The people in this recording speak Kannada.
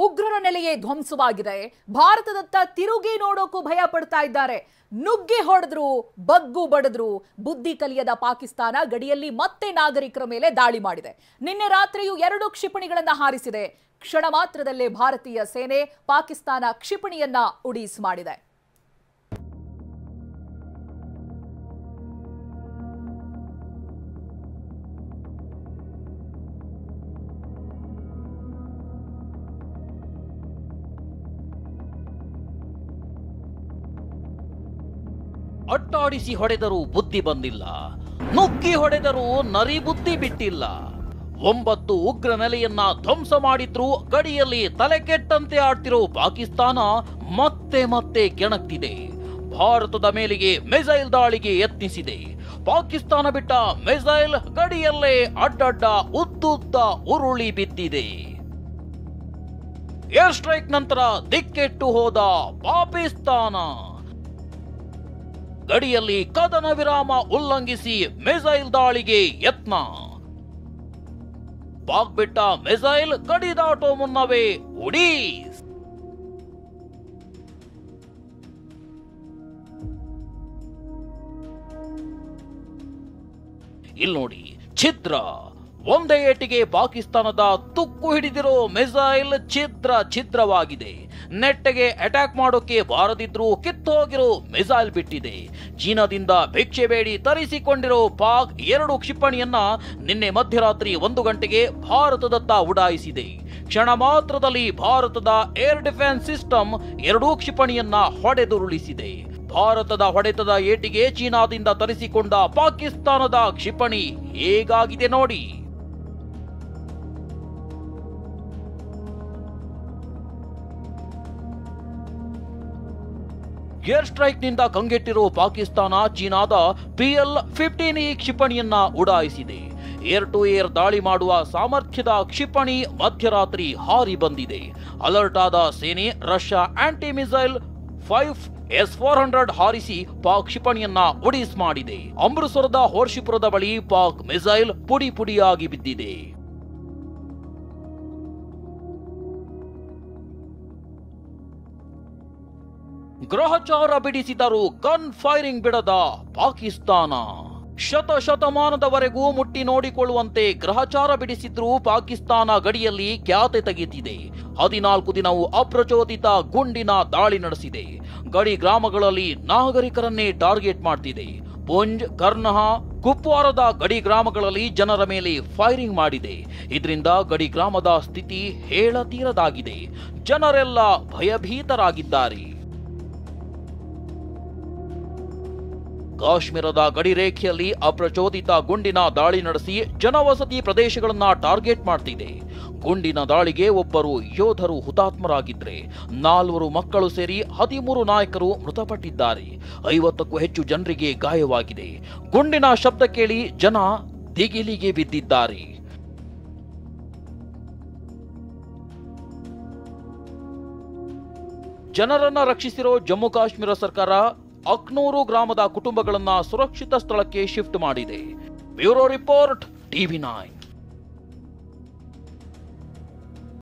ಉಗ್ರರ ನೆಲೆಯೇ ಧ್ವಂಸವಾಗಿದೆ. ಭಾರತದತ್ತ ತಿರುಗಿ ನೋಡೋಕು ಭಯ ಪಡ್ತಾ ಇದ್ದಾರೆ. ನುಗ್ಗಿ ಹೊಡೆದ್ರು, ಬಗ್ಗು ಬಡಿದ್ರು. ಬುದ್ಧಿ ಕಲಿಯದ ಪಾಕಿಸ್ತಾನ ಗಡಿಯಲ್ಲಿ ಮತ್ತೆ ನಾಗರಿಕರ ಮೇಲೆ ದಾಳಿ ಮಾಡಿದೆ. ನಿನ್ನೆ ರಾತ್ರಿಯೂ 2 ಕ್ಷಿಪಣಿಗಳನ್ನು ಹಾರಿಸಿದೆ. ಕ್ಷಣ ಮಾತ್ರದಲ್ಲೇ ಭಾರತೀಯ ಸೇನೆ ಪಾಕಿಸ್ತಾನ ಕ್ಷಿಪಣಿಯನ್ನ ಉಡೀಸ್ ಮಾಡಿದೆ. ಅಟ್ಟಾಡಿಸಿ ಹೊಡೆದರೂ ಬುದ್ಧಿ ಬಂದಿಲ್ಲ, ನುಗ್ಗಿ ಹೊಡೆದರೂ ನರಿ ಬುದ್ಧಿ ಬಿಟ್ಟಿಲ್ಲ. 9 ಉಗ್ರ ನೆಲೆಯನ್ನ ಧ್ವಂಸ ಮಾಡಿದ್ರೂ ಗಡಿಯಲ್ಲಿ ತಲೆ ಕೆಟ್ಟಂತೆ ಆಡ್ತಿರೋ ಪಾಕಿಸ್ತಾನ ಮತ್ತೆ ಮತ್ತೆ ಕೆಣಕ್ತಿದೆ. ಭಾರತದ ಮೇಲೆಗೆ ಮಿಸೈಲ್ ದಾಳಿಗೆ ಯತ್ನಿಸಿದೆ. ಪಾಕಿಸ್ತಾನ ಬಿಟ್ಟ ಮಿಸೈಲ್ ಗಡಿಯಲ್ಲೇ ಅಡ್ಡಡ್ಡ ಉದ್ದುದ್ದ ಉರುಳಿ ಬಿದ್ದಿದೆ. ಏರ್ ಸ್ಟ್ರೈಕ್ ನಂತರ ದಿಕ್ಕೆಟ್ಟು ಹೋದ ಪಾಕಿಸ್ತಾನ ಗಡಿಯಲ್ಲಿ ಕದನ ವಿರಾಮ ಉಲ್ಲಂಘಿಸಿ ಮಿಸೈಲ್ ದಾಳಿಗೆ ಯತ್ನ. ಪಾಕ್ ಬಿಟ್ಟ ಮಿಸೈಲ್ ಗಡಿ ದಾಟೋ ಮುನ್ನವೇ ಉಡೀಸ್. ಇಲ್ಲಿ ನೋಡಿ ಛಿದ್ರ. ಒಂದೇ ಏಟಿಗೆ ಪಾಕಿಸ್ತಾನದ ತುಕ್ಕು ಹಿಡಿದಿರೋ ಮಿಸೈಲ್ ಛಿದ್ರವಾಗಿದೆ. ನೆಟ್ಟಗೆ ಅಟ್ಯಾಕ್ ಮಾಡೋಕೆ ಬಾರದಿದ್ರೂ ಕಿತ್ತೋಗಿರೋ ಮಿಸೈಲ್ ಬಿಟ್ಟಿದೆ. ಚೀನಾದಿಂದ ಭಿಕ್ಷೆ ಬೇಡಿ ತರಿಸಿಕೊಂಡಿರೋ ಪಾಕ್ 2 ಕ್ಷಿಪಣಿಯನ್ನ ನಿನ್ನೆ ಮಧ್ಯರಾತ್ರಿ 1 ಗಂಟೆಗೆ ಭಾರತದತ್ತ ಉಡಾಯಿಸಿದೆ. ಕ್ಷಣ ಮಾತ್ರದಲ್ಲಿ ಭಾರತದ ಏರ್ ಡಿಫೆನ್ಸ್ ಸಿಸ್ಟಮ್ 2 ಕ್ಷಿಪಣಿಯನ್ನ ಹೊಡೆದುರುಳಿಸಿದೆ. ಭಾರತದ ಹೊಡೆತದ ಏಟಿಗೆ ಚೀನಾದಿಂದ ತರಿಸಿಕೊಂಡ ಪಾಕಿಸ್ತಾನದ ಕ್ಷಿಪಣಿ ಹೇಗಾಗಿದೆ ನೋಡಿ. ಏರ್ ಸ್ಟ್ರೈಕ್ ನಿಂದ ಕಂಗೆಟ್ಟಿರೋ ಪಾಕಿಸ್ತಾನ ಚೀನಾದ PL-15E ಕ್ಷಿಪಣಿಯನ್ನ ಉಡಾಯಿಸಿದೆ. ಏರ್ ಟು ಏರ್ ದಾಳಿ ಮಾಡುವ ಸಾಮರ್ಥ್ಯದ ಕ್ಷಿಪಣಿ ಮಧ್ಯರಾತ್ರಿ ಹಾರಿ ಬಂದಿದೆ. ಅಲರ್ಟ್ ಆದ ಸೇನೆ ರಷ್ಯಾ ಆಂಟಿ ಮಿಸೈಲ್ 5S-400 ಹಾರಿಸಿ ಪಾಕ್ ಕ್ಷಿಪಣಿಯನ್ನ ಉಡೀಸ್ ಮಾಡಿದೆ. ಅಮೃತಸರದ ಹೋರ್ಶಿಪುರದ ಬಳಿ ಪಾಕ್ ಮಿಸೈಲ್ ಪುಡಿ ಪುಡಿಯಾಗಿ ಬಿದ್ದಿದೆ. ಗ್ರಹಚಾರ ಬಿಡಿಸಿದರೂ ಗನ್ ಫೈರಿಂಗ್ ಬಿಡದ ಪಾಕಿಸ್ತಾನ. ಶತಮಾನದವರೆಗೂ ಮುಟ್ಟಿ ನೋಡಿಕೊಳ್ಳುವಂತೆ ಗ್ರಹಚಾರ ಬಿಡಿಸಿದ್ರೂ ಪಾಕಿಸ್ತಾನ ಗಡಿಯಲ್ಲಿ ಖ್ಯಾತೆ ತೆಗೆದಿದೆ. 14 ದಿನವೂ ಅಪ್ರಚೋದಿತ ಗುಂಡಿನ ದಾಳಿ ನಡೆಸಿದೆ. ಗಡಿ ಗ್ರಾಮಗಳಲ್ಲಿ ನಾಗರಿಕರನ್ನೇ ಟಾರ್ಗೆಟ್ ಮಾಡ್ತಿದೆ. ಪುಂಜ್, ಕರ್ನಹ, ಕುಪ್ವಾರದ ಗಡಿ ಗ್ರಾಮಗಳಲ್ಲಿ ಜನರ ಮೇಲೆ ಫೈರಿಂಗ್ ಮಾಡಿದೆ. ಇದರಿಂದ ಗಡಿ ಗ್ರಾಮದ ಸ್ಥಿತಿ ಹೇಳತೀರದಾಗಿದೆ. ಜನರೆಲ್ಲ ಭಯಭೀತರಾಗಿದ್ದಾರೆ. ಕಾಶ್ಮೀರದ ಗಡಿ ರೇಖೆಯಲ್ಲಿ ಅಪ್ರಚೋದಿತ ಗುಂಡಿನ ದಾಳಿ ನಡೆಸಿ ಜನವಸತಿ ಪ್ರದೇಶಗಳನ್ನ ಟಾರ್ಗೆಟ್ ಮಾಡ್ತಿದೆ. ಗುಂಡಿನ ದಾಳಿಗೆ ಒಬ್ಬರು ಯೋಧರು ಹುತಾತ್ಮರಾಗಿದ್ರೆ 4 ಮಕ್ಕಳು ಸೇರಿ 13 ನಾಯಕರು ಮೃತಪಟ್ಟಿದ್ದಾರೆ. 50ಕ್ಕೂ ಹೆಚ್ಚು ಜನರಿಗೆ ಗಾಯವಾಗಿದೆ. ಗುಂಡಿನ ಶಬ್ದ ಕೇಳಿ ಜನ ದಿಗಿಲಿಗೆ ಬಿದ್ದಿದ್ದಾರೆ. ಜನರನ್ನ ರಕ್ಷಿಸಿರೋ ಜಮ್ಮು ಕಾಶ್ಮೀರ ಸರ್ಕಾರ ಅಕ್ನೂರು ಗ್ರಾಮದ ಕುಟುಂಬಗಳನ್ನ ಸುರಕ್ಷಿತ ಸ್ಥಳಕ್ಕೆ ಶಿಫ್ಟ್ ಮಾಡಿದೆ. Bureau report, TV9.